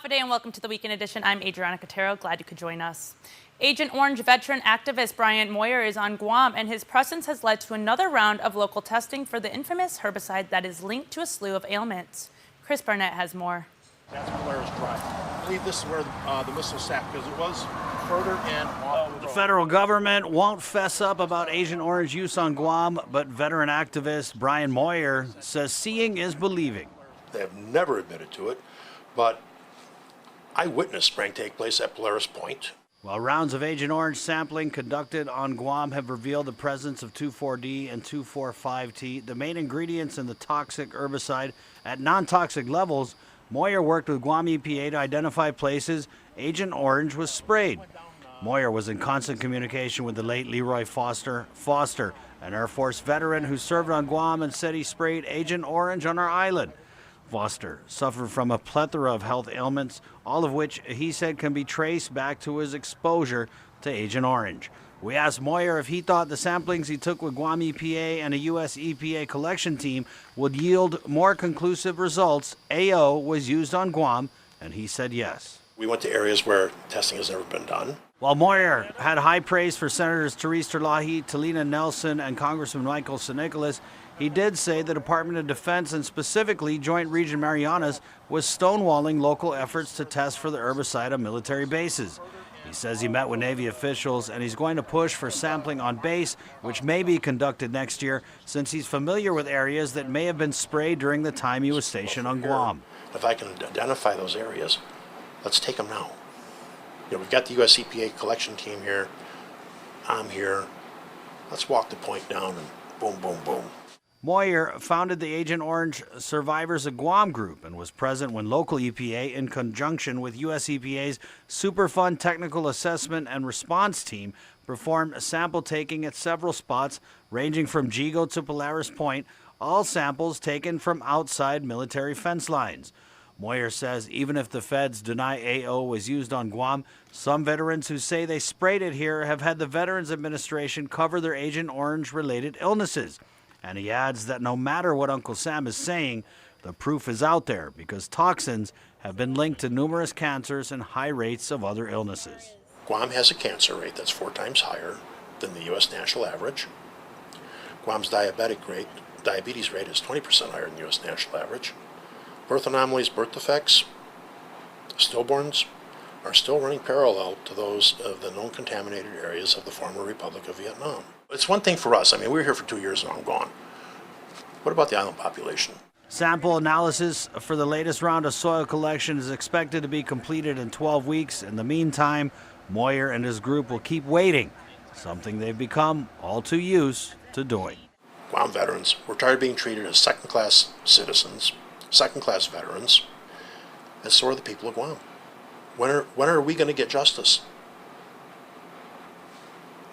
Hafa day and welcome to the Weekend Edition. I'm Adriana Cotero. Glad you could join us. Agent Orange veteran activist Brian Moyer is on Guam, and his presence has led to another round of local testing for the infamous herbicide that is linked to a slew of ailments. Chris Barnett has more. That's Polaris Drive. I believe this is where the missile sat because it was further in off the federal government won't fess up about Agent Orange use on Guam, but veteran activist Brian Moyer says seeing is believing. They have never admitted to it, but I witnessed spraying take place at Polaris Point. While rounds of Agent Orange sampling conducted on Guam have revealed the presence of 2,4-D and 2,4,5-T, the main ingredients in the toxic herbicide, at non-toxic levels, Moyer worked with Guam EPA to identify places Agent Orange was sprayed. Moyer was in constant communication with the late Leroy Foster, an Air Force veteran who served on Guam and said he sprayed Agent Orange on our island. Foster suffered from a plethora of health ailments, all of which he said can be traced back to his exposure to Agent Orange. We asked Moyer if he thought the samplings he took with Guam EPA and a U.S. EPA collection team would yield more conclusive results. AO was used on Guam, and he said yes. We went to areas where testing has never been done. While Moyer had high praise for Senators Therese Terlahi, Talina Nelson, and Congressman Michael San Nicolas, he did say the Department of Defense, and specifically Joint Region Marianas, was stonewalling local efforts to test for the herbicide on military bases. He says he met with Navy officials and he's going to push for sampling on base, which may be conducted next year, since he's familiar with areas that may have been sprayed during the time he was stationed on Guam. If I can identify those areas, let's take them now. You know, we've got the U.S. EPA collection team here. I'm here. Let's walk the point down and boom, boom, boom. Moyer founded the Agent Orange Survivors of Guam group and was present when local EPA, in conjunction with U.S. EPA's Superfund Technical Assessment and Response Team, performed sample taking at several spots ranging from Jigo to Polaris Point, all samples taken from outside military fence lines. Moyer says even if the feds deny AO was used on Guam, some veterans who say they sprayed it here have had the Veterans Administration cover their Agent Orange-related illnesses. And he adds that no matter what Uncle Sam is saying, the proof is out there because toxins have been linked to numerous cancers and high rates of other illnesses. Guam has a cancer rate that's 4 times higher than the U.S. national average. Guam's diabetes rate is 20% higher than the U.S. national average. Birth anomalies, birth defects, stillborns are still running parallel to those of the known contaminated areas of the former Republic of Vietnam. It's one thing for us. I mean, we were here for 2 years and I'm gone. What about the island population? Sample analysis for the latest round of soil collection is expected to be completed in 12 weeks. In the meantime, Moyer and his group will keep waiting, something they've become all too used to doing. Guam veterans, we're tired of being treated as second-class citizens, second-class veterans, and so are the people of Guam. When are we going to get justice?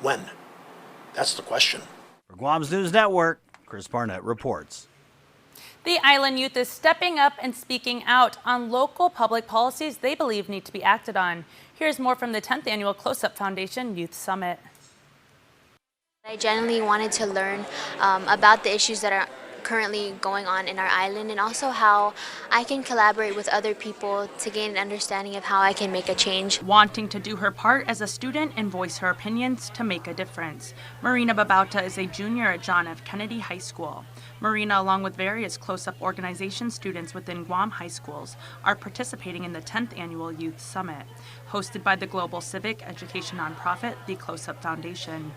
When? That's the question. For Guam's News Network, Chris Barnett reports. The island youth is stepping up and speaking out on local public policies they believe need to be acted on. Here's more from the 10th Annual CloseUp Foundation Youth Summit. I genuinely wanted to learn about the issues that are currently going on in our island, and also how I can collaborate with other people to gain an understanding of how I can make a change. Wanting to do her part as a student and voice her opinions to make a difference. Marina Babauta is a junior at John F. Kennedy High School. Marina, along with various CloseUp organization students within Guam high schools, are participating in the 10th Annual Youth Summit, hosted by the global civic education nonprofit, the CloseUp Foundation.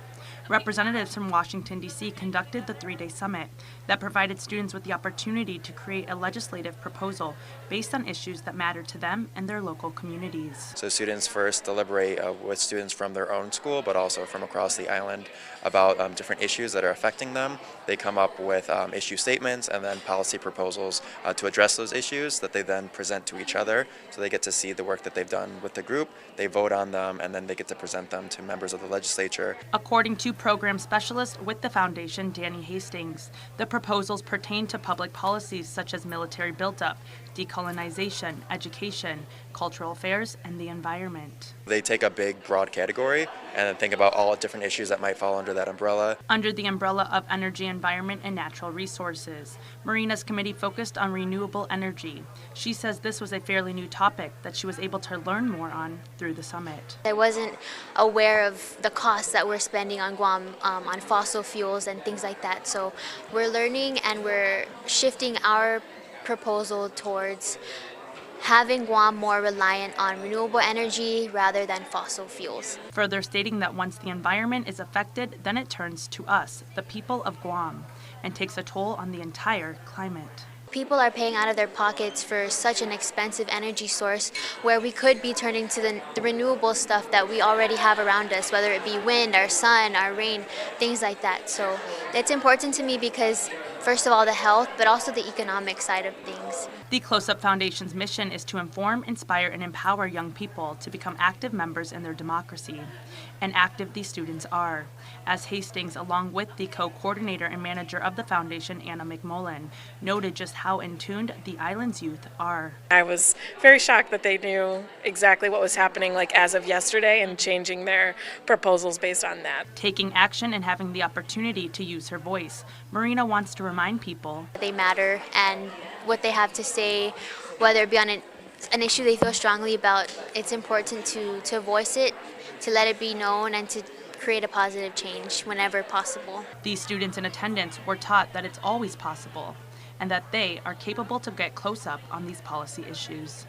Representatives from Washington, D.C. conducted the 3-day summit that provided students with the opportunity to create a legislative proposal based on issues that matter to them and their local communities. So students first deliberate with students from their own school, but also from across the island about different issues that are affecting them. They come up with issue statements and then policy proposals to address those issues that they then present to each other. So they get to see the work that they've done with the group, they vote on them, and then they get to present them to members of the legislature. According to program specialist with the foundation, Danny Hastings, the proposals pertain to public policies such as military buildup, decolonization, education, cultural affairs, and the environment. They take a big, broad category and then think about all different issues that might fall under that umbrella. Under the umbrella of energy, environment, and natural resources, Marina's committee focused on renewable energy. She says this was a fairly new topic that she was able to learn more on through the summit. I wasn't aware of the costs that we're spending on Guam on fossil fuels and things like that. So we're learning and we're shifting our proposal towards having Guam more reliant on renewable energy rather than fossil fuels. Further stating that once the environment is affected, then it turns to us, the people of Guam, and takes a toll on the entire climate. People are paying out of their pockets for such an expensive energy source where we could be turning to the renewable stuff that we already have around us, whether it be wind, our sun, our rain, things like that. So it's important to me because, first of all, the health, but also the economic side of things. The CloseUp Foundation's mission is to inform, inspire, and empower young people to become active members in their democracy. And active these students are, as Hastings, along with the co-coordinator and manager of the foundation, Anna McMullen, noted just how in tuned the island's youth are. I was very shocked that they knew exactly what was happening like as of yesterday and changing their proposals based on that. Taking action and having the opportunity to use her voice, Marina wants to remind people they matter and what they have to say, whether it be on an issue they feel strongly about, it's important to voice it, to let it be known, and to create a positive change whenever possible. These students in attendance were taught that it's always possible and that they are capable to get close up on these policy issues.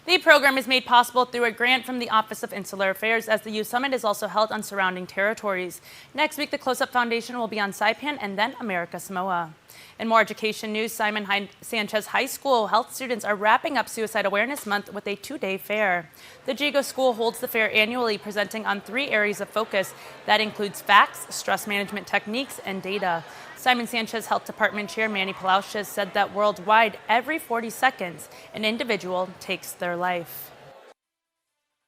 The program is made possible through a grant from the Office of Insular Affairs, as the Youth Summit is also held on surrounding territories. Next week, the CloseUp Foundation will be on Saipan and then America Samoa. In more education news, Simon Sanchez High School health students are wrapping up Suicide Awareness Month with a 2-day fair. The Jigo School holds the fair annually, presenting on 3 areas of focus. That includes facts, stress management techniques, and data. Simon Sanchez Health Department Chair Manny Palacios said that worldwide, every 40 seconds, an individual takes their life.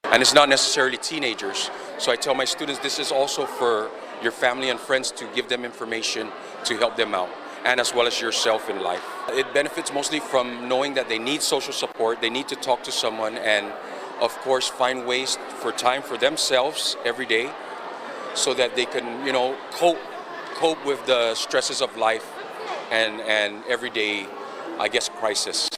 And it's not necessarily teenagers. So I tell my students this is also for your family and friends, to give them information to help them out, and as well as yourself in life. It benefits mostly from knowing that they need social support, they need to talk to someone, and of course find ways for time for themselves every day so that they can, cope with the stresses of life and everyday, crisis.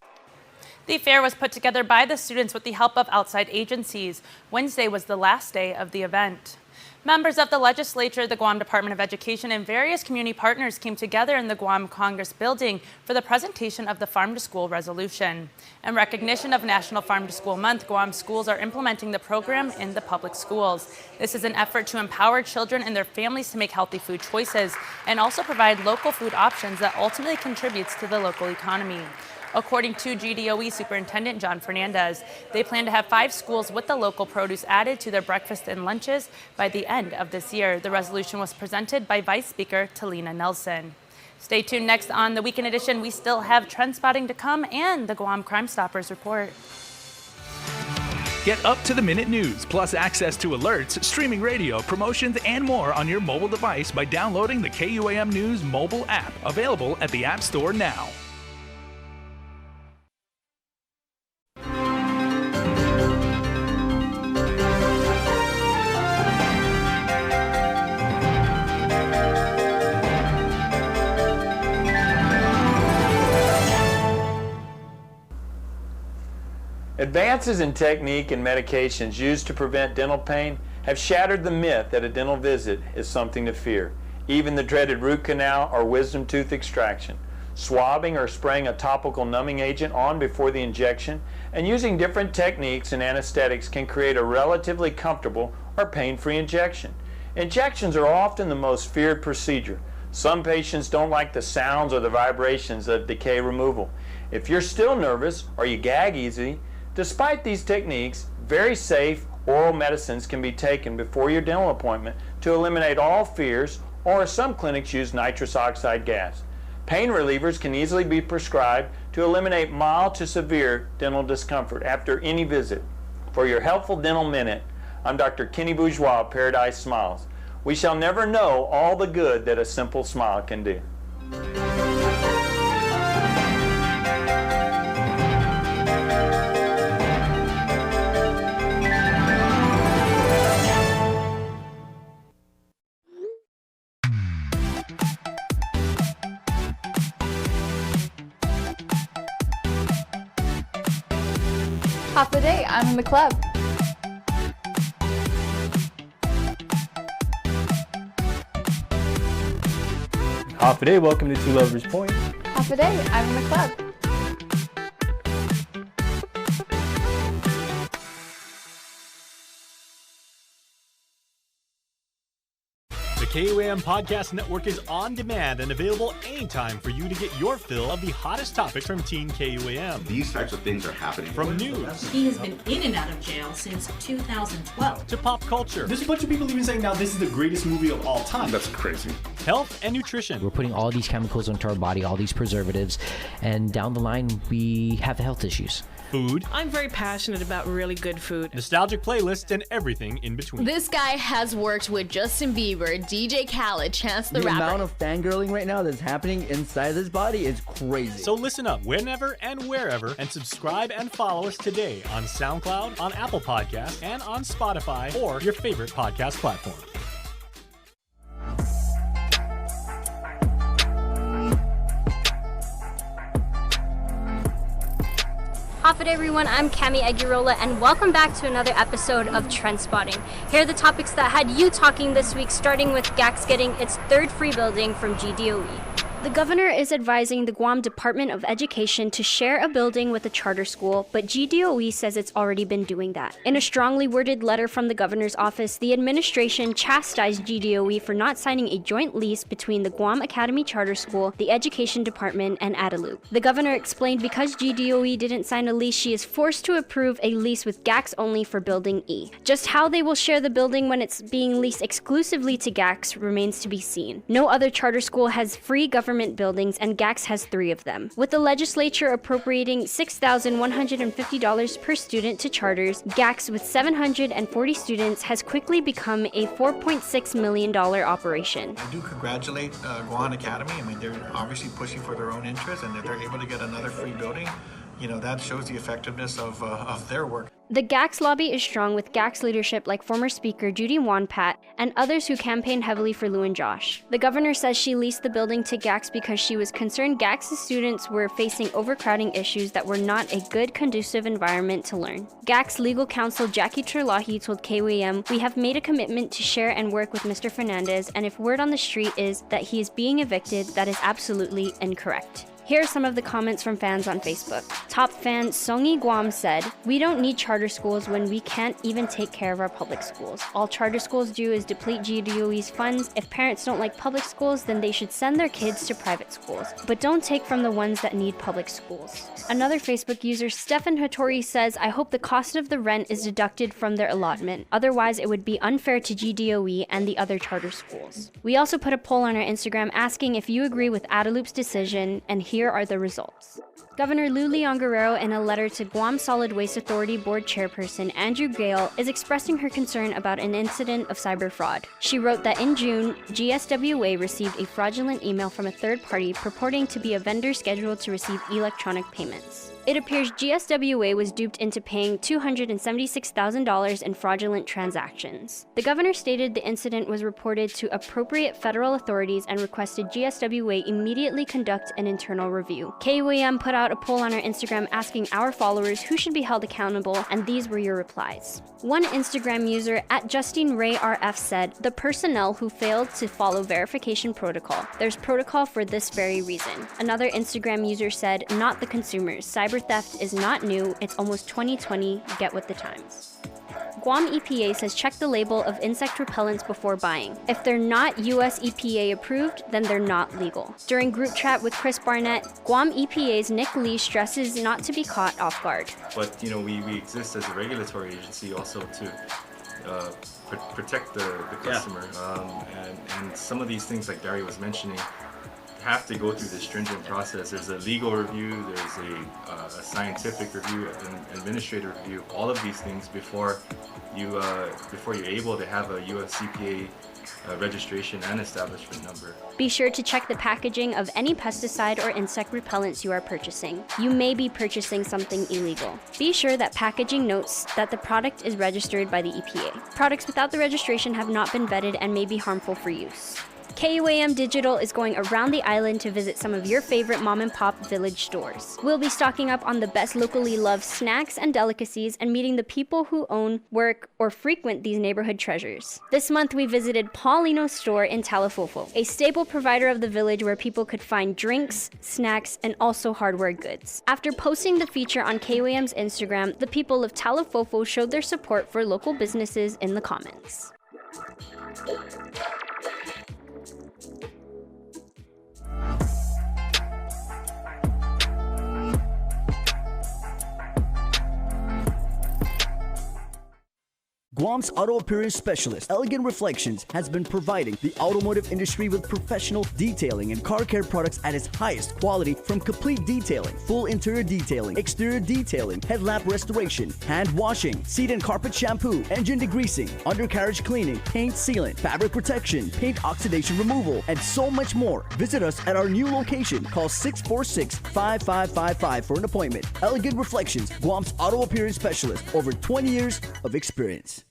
The fair was put together by the students with the help of outside agencies. Wednesday was the last day of the event. Members of the legislature, the Guam Department of Education, and various community partners came together in the Guam Congress building for the presentation of the Farm to School resolution. In recognition of National Farm to School Month, Guam schools are implementing the program in the public schools. This is an effort to empower children and their families to make healthy food choices and also provide local food options that ultimately contributes to the local economy. According to GDOE Superintendent John Fernandez, they plan to have 5 schools with the local produce added to their breakfast and lunches by the end of this year. The resolution was presented by Vice Speaker Talina Nelson. Stay tuned. Next on the Weekend Edition, we still have trend spotting to come and the Guam Crime Stoppers report. Get up-to-the-minute news, plus access to alerts, streaming radio, promotions, and more on your mobile device by downloading the KUAM News mobile app, available at the App Store now. Advances in technique and medications used to prevent dental pain have shattered the myth that a dental visit is something to fear. Even the dreaded root canal or wisdom tooth extraction. Swabbing or spraying a topical numbing agent on before the injection, and using different techniques and anesthetics can create a relatively comfortable or pain-free injection. Injections are often the most feared procedure. Some patients don't like the sounds or the vibrations of decay removal. If you're still nervous or you gag easily, despite these techniques, very safe oral medicines can be taken before your dental appointment to eliminate all fears, or some clinics use nitrous oxide gas. Pain relievers can easily be prescribed to eliminate mild to severe dental discomfort after any visit. For your Helpful Dental Minute, I'm Dr. Kenny Bourgeois of Paradise Smiles. We shall never know all the good that a simple smile can do. Half a day, I'm in the club. Half a day, welcome to Two Lovers Point. Half a day, I'm in the club. The KUAM Podcast Network is on demand and available anytime for you to get your fill of the hottest topics from Teen KUAM. These types of things are happening. From news. He has been in and out of jail since 2012. To pop culture. There's a bunch of people even saying now this is the greatest movie of all time. That's crazy. Health and nutrition. We're putting all these chemicals into our body, all these preservatives, and down the line we have health issues. Food. I'm very passionate about really good food. Nostalgic playlists and everything in between. This guy has worked with Justin Bieber, DJ Khaled, Chance the Rapper. The amount of fangirling right now that's happening inside this body is crazy. So listen up whenever and wherever, and subscribe and follow us today on SoundCloud, on Apple Podcasts, and on Spotify or your favorite podcast platform. Half everyone, I'm Cami Aguirola, and welcome back to another episode of Trend Spotting. Here are the topics that had you talking this week, starting with GACS getting its third free building from GDOE. The governor is advising the Guam Department of Education to share a building with a charter school, but GDOE says it's already been doing that. In a strongly worded letter from the governor's office, the administration chastised GDOE for not signing a joint lease between the Guam Academy Charter School, the Education Department, and Adelup. The governor explained because GDOE didn't sign a lease, she is forced to approve a lease with GACS only for Building E. Just how they will share the building when it's being leased exclusively to GACS remains to be seen. No other charter school has free government buildings, and GACS has 3 of them. With the legislature appropriating $6,150 per student to charters, GACS with 740 students has quickly become a $4.6 million operation. I do congratulate Guam Academy. I mean, they're obviously pushing for their own interest, and if they're able to get another free building, you know, that shows the effectiveness of their work. The GACS lobby is strong, with GACS leadership like former Speaker Judy Wanpat and others who campaigned heavily for Lou and Josh. The governor says she leased the building to GACS because she was concerned GACS students were facing overcrowding issues that were not a good, conducive environment to learn. GACS legal counsel Jackie Terlahi told KUAM, "We have made a commitment to share and work with Mr. Fernandez, and if word on the street is that he is being evicted, that is absolutely incorrect." Here are some of the comments from fans on Facebook. Top fan Songi Guam said, "We don't need charter schools when we can't even take care of our public schools. All charter schools do is deplete GDOE's funds. If parents don't like public schools, then they should send their kids to private schools. But don't take from the ones that need public schools." Another Facebook user, Stefan Hattori, says, "I hope the cost of the rent is deducted from their allotment. Otherwise, it would be unfair to GDOE and the other charter schools." We also put a poll on our Instagram asking if you agree with Adelup's decision, and here are the results. Governor Lou Leon Guerrero, in a letter to Guam Solid Waste Authority Board Chairperson Andrew Gale, is expressing her concern about an incident of cyber fraud. She wrote that in June, GSWA received a fraudulent email from a third party purporting to be a vendor scheduled to receive electronic payments. It appears GSWA was duped into paying $276,000 in fraudulent transactions. The governor stated the incident was reported to appropriate federal authorities and requested GSWA immediately conduct an internal review. KUAM put out a poll on our Instagram asking our followers who should be held accountable, and these were your replies. One Instagram user @JustineRayRF said, "The personnel who failed to follow verification protocol. There's protocol for this very reason." Another Instagram user said, "Not the consumers. Cyber theft is not new. It's almost 2020. Get with the times." Guam EPA says check the label of insect repellents before buying. If they're not US EPA approved, then they're not legal. During group chat with Chris Barnett, Guam EPA's Nick Lee stresses not to be caught off guard. But you know, we exist as a regulatory agency also to protect the customer. And some of these things, like Barry was mentioning, have to go through this stringent process. There's a legal review, there's a scientific review, an administrative review, all of these things before you're able to have a US EPA registration and establishment number. Be sure to check the packaging of any pesticide or insect repellents you are purchasing. You may be purchasing something illegal. Be sure that packaging notes that the product is registered by the EPA. Products without the registration have not been vetted and may be harmful for use. KUAM Digital is going around the island to visit some of your favorite mom and pop village stores. We'll be stocking up on the best locally loved snacks and delicacies and meeting the people who own, work, or frequent these neighborhood treasures. This month we visited Paulino's store in Talafofo, a staple provider of the village where people could find drinks, snacks, and also hardware goods. After posting the feature on KUAM's Instagram, the people of Talafofo showed their support for local businesses in the comments. Guam's auto appearance specialist, Elegant Reflections, has been providing the automotive industry with professional detailing and car care products at its highest quality, from complete detailing, full interior detailing, exterior detailing, headlamp restoration, hand washing, seat and carpet shampoo, engine degreasing, undercarriage cleaning, paint sealant, fabric protection, paint oxidation removal, and so much more. Visit us at our new location. Call 646-5555 for an appointment. Elegant Reflections, Guam's auto appearance specialist, over 20 years of experience.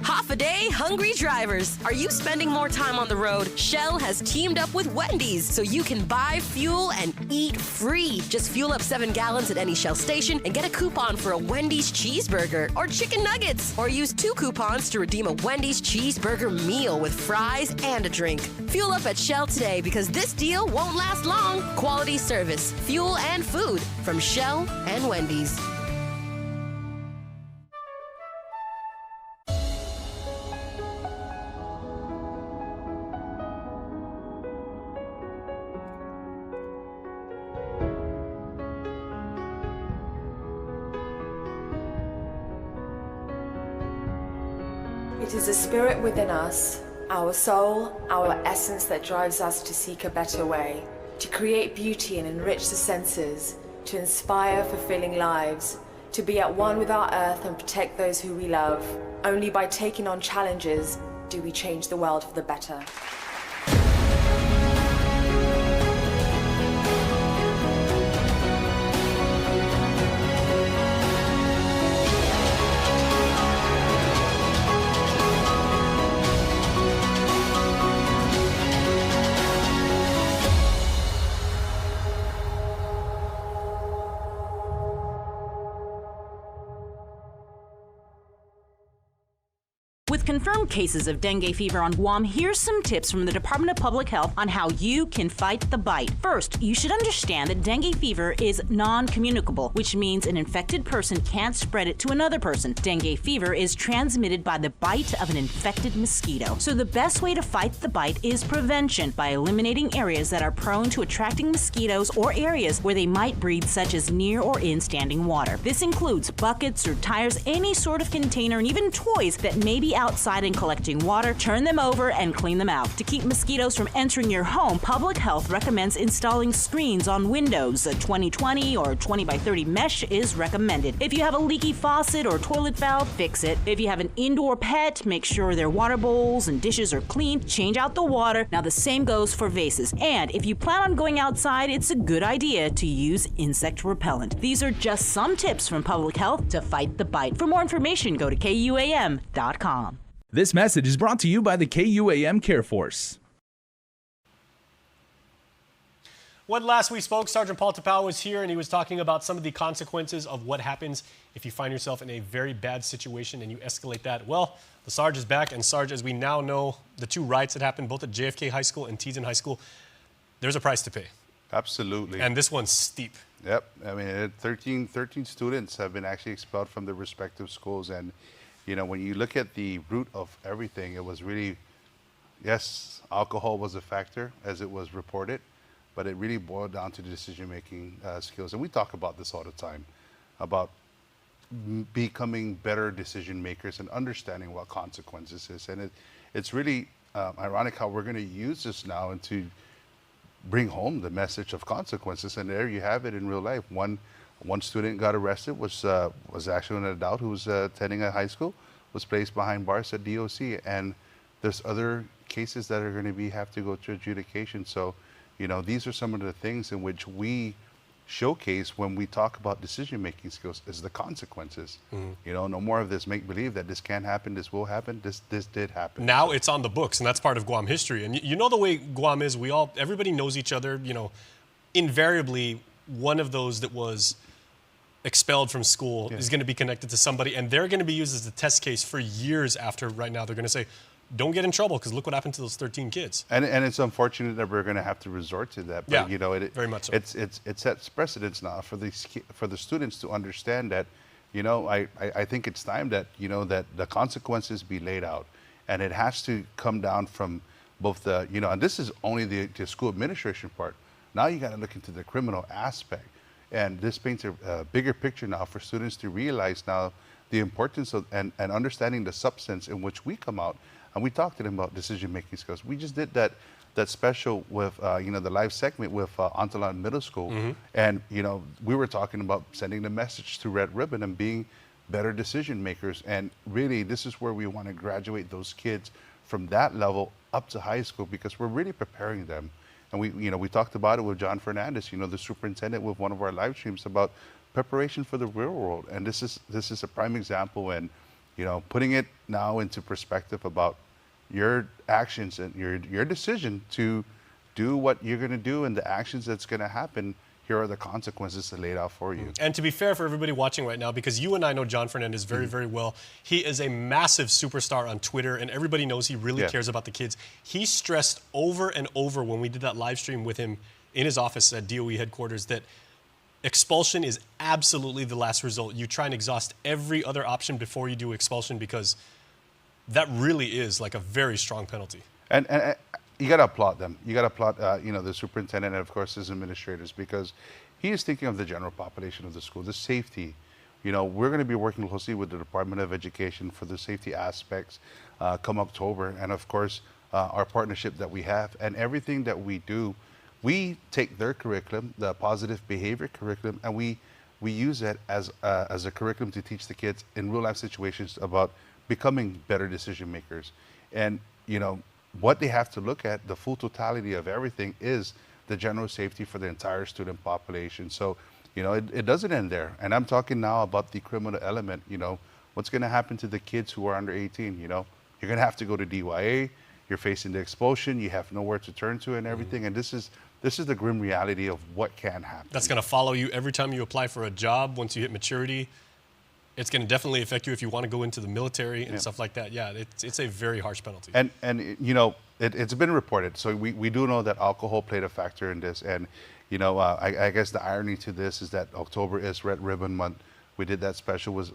Half a day, hungry drivers. Are you spending more time on the road? Shell has teamed up with Wendy's so you can buy fuel and eat free. Just fuel up 7 gallons at any Shell station and get a coupon for a Wendy's cheeseburger or chicken nuggets. Or use 2 coupons to redeem a Wendy's cheeseburger meal with fries and a drink. Fuel up at Shell today because this deal won't last long. Quality service, fuel, and food from Shell and Wendy's. It is the spirit within us, our soul, our essence that drives us to seek a better way, to create beauty and enrich the senses, to inspire fulfilling lives, to be at one with our earth and protect those who we love. Only by taking on challenges do we change the world for the better. With confirmed cases of dengue fever on Guam, here's some tips from the Department of Public Health on how you can fight the bite. First, you should understand that dengue fever is non-communicable, which means an infected person can't spread it to another person. Dengue fever is transmitted by the bite of an infected mosquito. So the best way to fight the bite is prevention by eliminating areas that are prone to attracting mosquitoes or areas where they might breed, such as near or in standing water. This includes buckets or tires, any sort of container, and even toys that may be outside and collecting water. Turn them over and clean them out. To keep mosquitoes from entering your home, Public Health recommends installing screens on windows. A 20/20 or 20x30 mesh is recommended. If you have a leaky faucet or toilet valve, fix it. If you have an indoor pet, make sure their water bowls and dishes are clean. Change out the water. Now the same goes for vases. And if you plan on going outside, it's a good idea to use insect repellent. These are just some tips from Public Health to fight the bite. For more information, go to KUAM.com. This message is brought to you by the KUAM Care Force. When last we spoke, Sergeant Paul Tapau was here and he was talking about some of the consequences of what happens if you find yourself in a very bad situation and you escalate that. Well, the Sarge is back, and Sarge, as we now know, the 2 riots that happened both at JFK High School and Teason High School, there's a price to pay. Absolutely. And this one's steep. Yep. I mean, 13 students have been actually expelled from their respective schools, and you know, when you look at the root of everything, it was really, yes, alcohol was a factor as it was reported, but it really boiled down to decision-making skills. And we talk about this all the time, about becoming better decision makers and understanding what consequences is. And it's really ironic how we're going to use this now and to bring home the message of consequences. And there you have it in real life. One student got arrested, was actually an adult who was attending a high school, was placed behind bars at DOC, and there's other cases that are going to have to go to adjudication. So, you know, these are some of the things in which we showcase when we talk about decision-making skills is the consequences. You know, no more of this make-believe that this can happen, this will happen, this did happen. Now it's on the books, and that's part of Guam history. And you know the way Guam is, everybody knows each other. You know, invariably, one of those that was expelled from school is going to be connected to somebody, and they're going to be used as a test case for years after. Right now, they're going to say, don't get in trouble because look what happened to those 13 kids. And it's unfortunate that we're going to have to resort to that. But you know, very much so. It sets precedence now for the students to understand that, you know, I think it's time that, you know, that the consequences be laid out, and it has to come down from both the, you know, and this is only the school administration part. Now you got to look into the criminal aspect, and this paints a bigger picture now for students to realize now the importance of and understanding the substance in which we come out. And we talked to them about decision-making skills. We just did that special with, you know, the live segment with Antolon Middle School. And, you know, we were talking about sending the message to Red Ribbon and being better decision makers. And really, this is where we want to graduate those kids from that level up to high school, because we're really preparing them. And we talked about it with John Fernandez, you know, the superintendent, with one of our live streams about preparation for the real world. And this is a prime example, and, you know, putting it now into perspective about your actions and your decision to do what you're going to do and the actions that's going to happen. Here are the consequences laid out for you. And to be fair for everybody watching right now, because you and I know John Fernandez very, very well, he is a massive superstar on Twitter, and everybody knows he really cares about the kids. He stressed over and over when we did that live stream with him in his office at DOE headquarters that expulsion is absolutely the last result. You try and exhaust every other option before you do expulsion, because that really is like a very strong penalty. And you got to applaud them. You got to applaud, you know, the superintendent and, of course, his administrators, because he is thinking of the general population of the school, the safety. You know, we're going to be working closely with the Department of Education for the safety aspects come October. And, of course, our partnership that we have and everything that we do, we take their curriculum, the positive behavior curriculum, and we use it as a curriculum to teach the kids in real-life situations about becoming better decision makers. And, you know, what they have to look at, the full totality of everything, is the general safety for the entire student population. So, you know, it doesn't end there. And I'm talking now about the criminal element. You know, what's going to happen to the kids who are under 18? You know, you're going to have to go to DYA, you're facing the expulsion, you have nowhere to turn to and everything. And this is the grim reality of what can happen. That's going to follow you every time you apply for a job once you hit maturity. It's going to definitely affect you if you want to go into the military and stuff like that. Yeah, it's a very harsh penalty. And you know, it's been reported. So we do know that alcohol played a factor in this. And, you know, I guess the irony to this is that October is Red Ribbon Month. We did that special with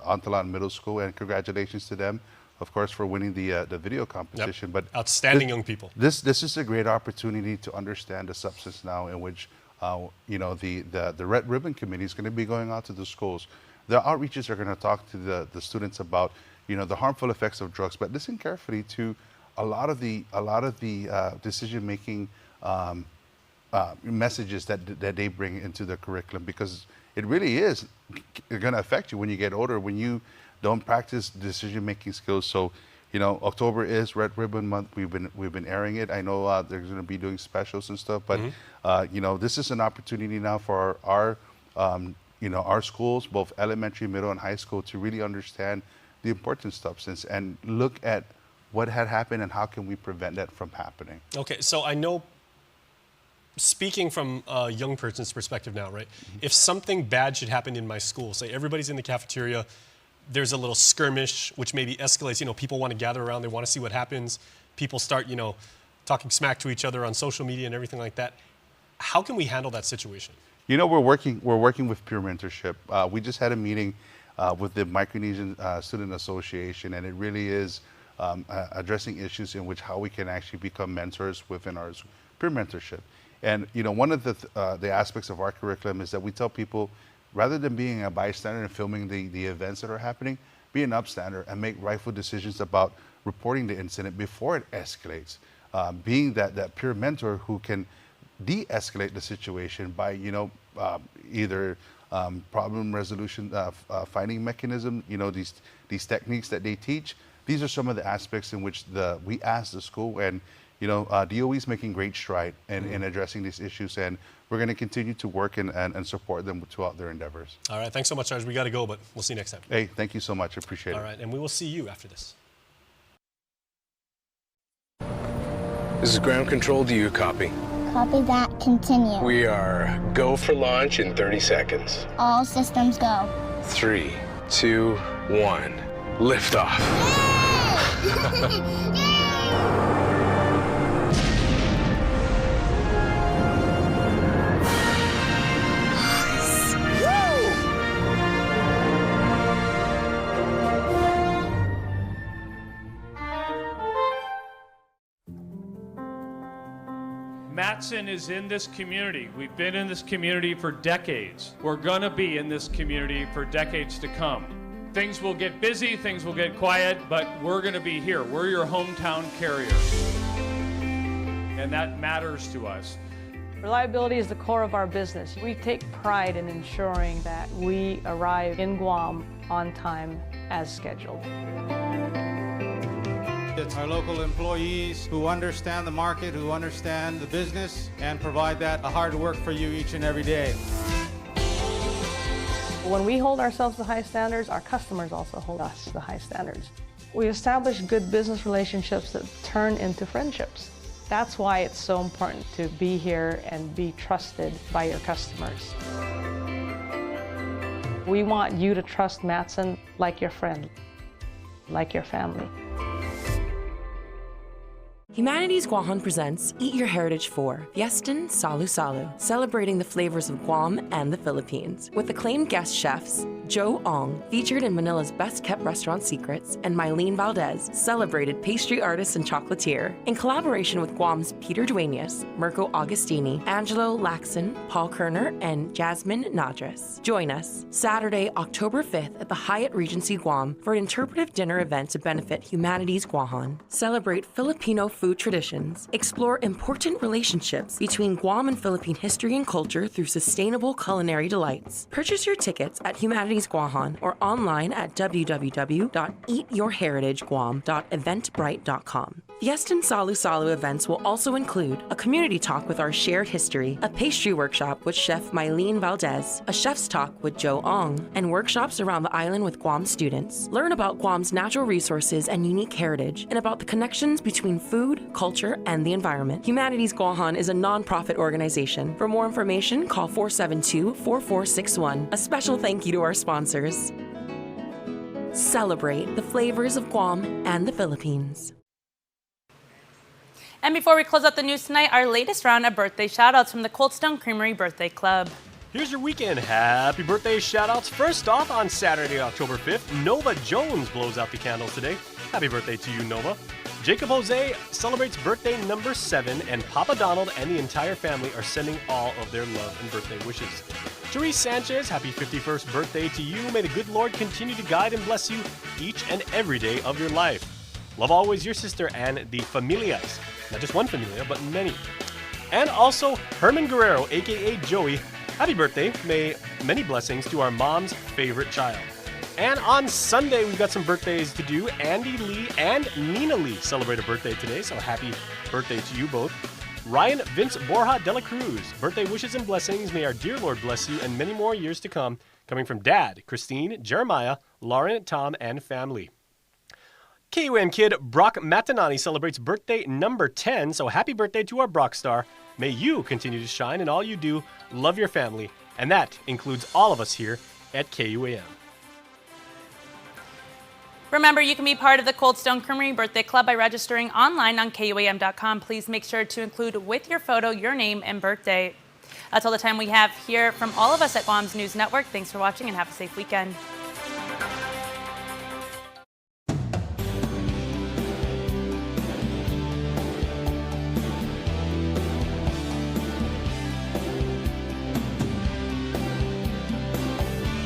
Antolon Middle School, and congratulations to them, of course, for winning the video competition. But outstanding young people. This is a great opportunity to understand the substance now, in which you know, the Red Ribbon Committee is going to be going out to the schools. The outreaches are going to talk to the students about, you know, the harmful effects of drugs, but listen carefully to a lot of the decision-making messages that they bring into the curriculum, because it really is going to affect you when you get older, when you don't practice decision-making skills. So, you know, October is Red Ribbon Month. We've been airing it. I know they're going to be doing specials and stuff, but you know, this is an opportunity now for our you know, our schools, both elementary, middle, and high school, to really understand the importance of substance and look at what had happened and how can we prevent that from happening. Okay, so I know, speaking from a young person's perspective now, right? If something bad should happen in my school, say everybody's in the cafeteria, there's a little skirmish, which maybe escalates, you know, people want to gather around, they want to see what happens. People start, you know, talking smack to each other on social media and everything like that. How can we handle that situation? You know, we're working with peer mentorship. We just had a meeting with the Micronesian Student Association, and it really is addressing issues in which how we can actually become mentors within our peer mentorship. And, you know, one of the aspects of our curriculum is that we tell people, rather than being a bystander and filming the events that are happening, be an upstander and make rightful decisions about reporting the incident before it escalates. Being that peer mentor who can de-escalate the situation by, you know, either problem resolution, finding mechanism, you know, these techniques that they teach. These are some of the aspects in which we ask the school, and, DOE is making great stride in addressing these issues, and we're going to continue to work and support them throughout their endeavors. All right, thanks so much, Sarge. We got to go, but we'll see you next time. Hey, thank you so much. I appreciate it. All right, and we will see you after this. This is ground control. Do you copy? Copy that. Continue. We are go for launch in 30 seconds. All systems go. 3, 2, 1. Lift off. Matson is in this community. We've been in this community for decades. We're going to be in this community for decades to come. Things will get busy, things will get quiet, but we're going to be here. We're your hometown carrier. And that matters to us. Reliability is the core of our business. We take pride in ensuring that we arrive in Guam on time as scheduled. It's our local employees who understand the market, who understand the business, and provide that hard work for you each and every day. When we hold ourselves to high standards, our customers also hold us to high standards. We establish good business relationships that turn into friendships. That's why it's so important to be here and be trusted by your customers. We want you to trust Matson like your friend, like your family. Humanities Guam presents Eat Your Heritage 4, Fiestan Salu Salu, celebrating the flavors of Guam and the Philippines. With acclaimed guest chefs, Joe Ong, featured in Manila's Best Kept Restaurant Secrets, and Mylene Valdez, celebrated pastry artist and chocolatier. In collaboration with Guam's Peter Duenas, Mirko Augustini, Angelo Laxon, Paul Kerner, and Jasmine Nadras. Join us Saturday, October 5th at the Hyatt Regency Guam for an interpretive dinner event to benefit Humanities Guam. Celebrate Filipino food traditions, explore important relationships between Guam and Philippine history and culture through sustainable culinary delights. Purchase your tickets at Humanities Guam or online at www.eatyourheritageguam.eventbrite.com. Fiestan Salu Salu events will also include a community talk with our shared history, a pastry workshop with Chef Mylene Valdez, a chef's talk with Joe Ong, and workshops around the island with Guam students. Learn about Guam's natural resources and unique heritage, and about the connections between food, culture, and the environment. Humanities Guam is a non-profit organization. For more information, call 472-4461. A special thank you to our sponsors. Celebrate the flavors of Guam and the Philippines. And before we close out the news tonight, our latest round of birthday shoutouts from the Cold Stone Creamery Birthday Club. Here's your weekend happy birthday shoutouts. First off, on Saturday, October 5th, Nova Jones blows out the candles today. Happy birthday to you, Nova. Jacob Jose celebrates birthday number 7, and Papa Donald and the entire family are sending all of their love and birthday wishes. Therese Sanchez, happy 51st birthday to you. May the good Lord continue to guide and bless you each and every day of your life. Love always, your sister and the familias. Not just one familia, but many. And also, Herman Guerrero, aka Joey, happy birthday. May many blessings to our mom's favorite child. And on Sunday, we've got some birthdays to do. Andy Lee and Nina Lee celebrate a birthday today, so happy birthday to you both. Ryan Vince Borja de la Cruz, birthday wishes and blessings. May our dear Lord bless you and many more years to come. Coming from Dad, Christine, Jeremiah, Lauren, Tom, and family. KUAM kid Brock Matanani celebrates birthday number 10, so happy birthday to our Brock star. May you continue to shine in all you do, love your family, and that includes all of us here at KUAM. Remember, you can be part of the Cold Stone Creamery Birthday Club by registering online on KUAM.com. Please make sure to include with your photo your name and birthday. That's all the time we have here from all of us at Guam's News Network. Thanks for watching and have a safe weekend.